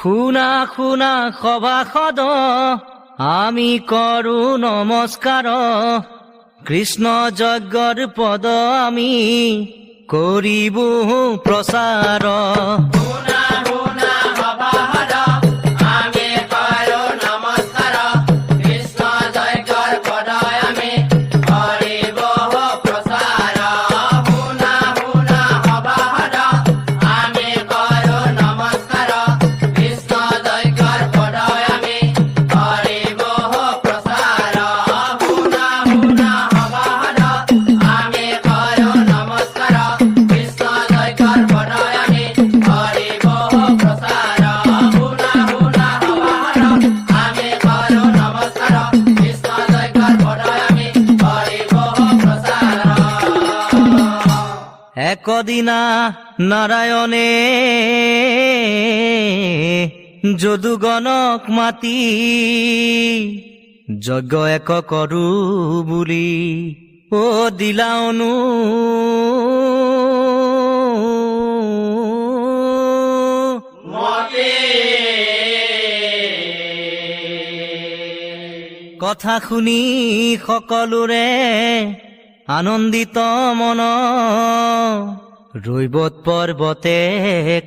শুনা শুনা সভাসদ, আমি কৰো নমস্কাৰ। কৃষ্ণ যজ্ঞৰ পদ আমি কৰিবো প্ৰচাৰ। একদিনা নাৰায়ণে যদুগণক মাতি যজ্ঞ এক কৰো বুলি দিলা অনুমতি। কথা শুনি সকলোৰে আনন্দিত মন, ৰৈবত পৰ্বতে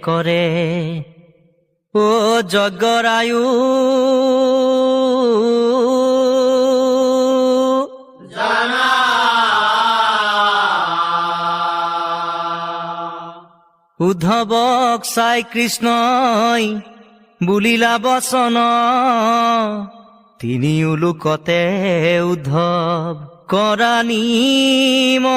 কৰে যজ্ঞৰ আয়ু। উদ্ধৱক চাই কৃষ্ণই বুলিলা বচন, তিনিও লোকতে উদ্ধৱ কৰা নিমন।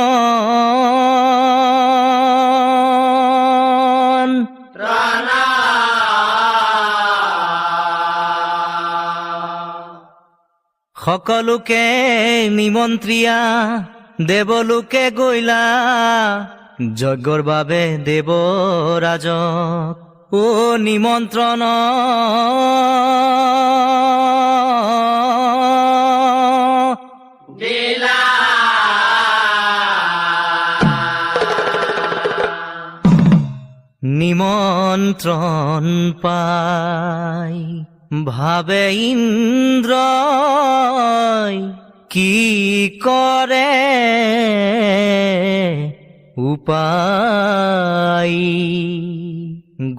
সকলোকে নিমন্ত্ৰিয়া দেৱলোকে গৈলা, যজ্ঞৰ বাবে দেৱৰাজক নিমন্ত্ৰণ। নিমন্ত্ৰণ পাই ভাবে ইন্দ্ৰই, কি কৰে উপায়।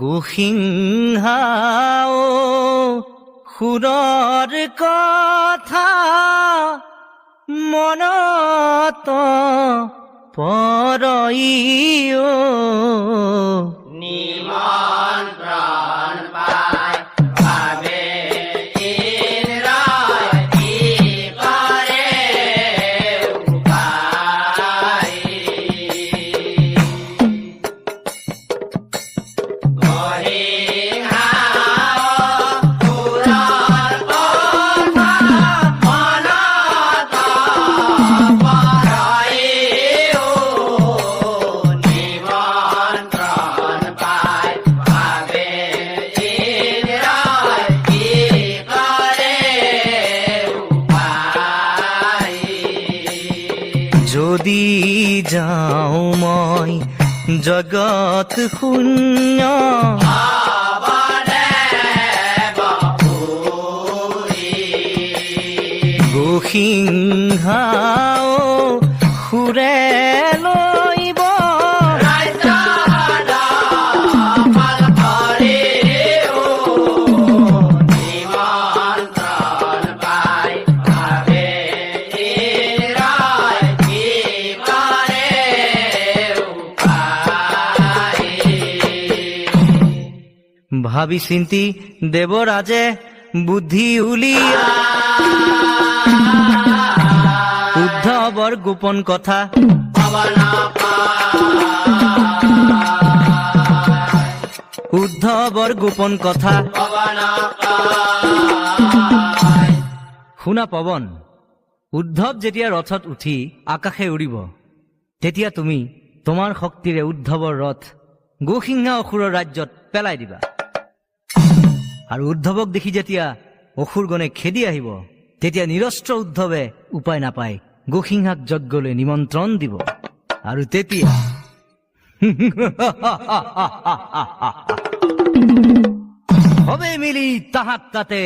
গোসিংহাও সুৰৰ কথা মনত পৰই নিমন্ত্ৰণ পাই ভাবে ইন্দ্ৰই, কি কৰে উপায়। যদি যাওঁ মই জগত শূন্য, গোসিংহাও সুৰে লৈব, ভাবি চিন্তি দেৱৰাজে বুদ্ধি উলিয়া উদ্ধৱৰ গোপন কথা উদ্ধৱৰ গোপন কথা শুনা পৱন, উদ্ধৱ যেতিয়া ৰথত উঠি আকাশে উৰিব, তেতিয়া তুমি তোমাৰ শক্তিৰে উদ্ধৱৰ ৰথ গোসিংহা অসুৰৰ ৰাজ্যত পেলাই দিবা। আৰু উদ্ধৱক দেখি যেতিয়া অসুৰগণে খেদি আহিব, তেতিয়া নিৰস্ত্ৰ উদ্ধৱে উপায় নাপায় গোসিংহাক যজ্ঞলৈ নিমন্ত্ৰণ দিব। আৰু তেতিয়া সবে মিলি তাহাক তাতে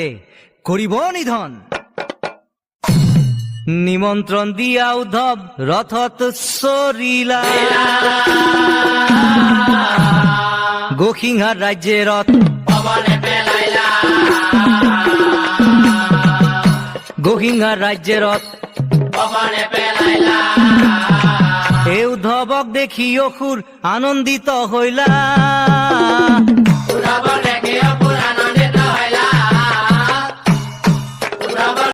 কৰিব নিধন। নিমন্ত্ৰণ দিয়া উদ্ধৱ ৰথত চৰিলা, গোসিংহাৰ ৰাজ্যে ৰথ পবনে পেলাইলা গোসিংহাৰ ৰাজ্যে ৰথ। পবনে পেলাইলা এই উদ্ধৱক দেখি অসুৰ আনন্দিত হইলা,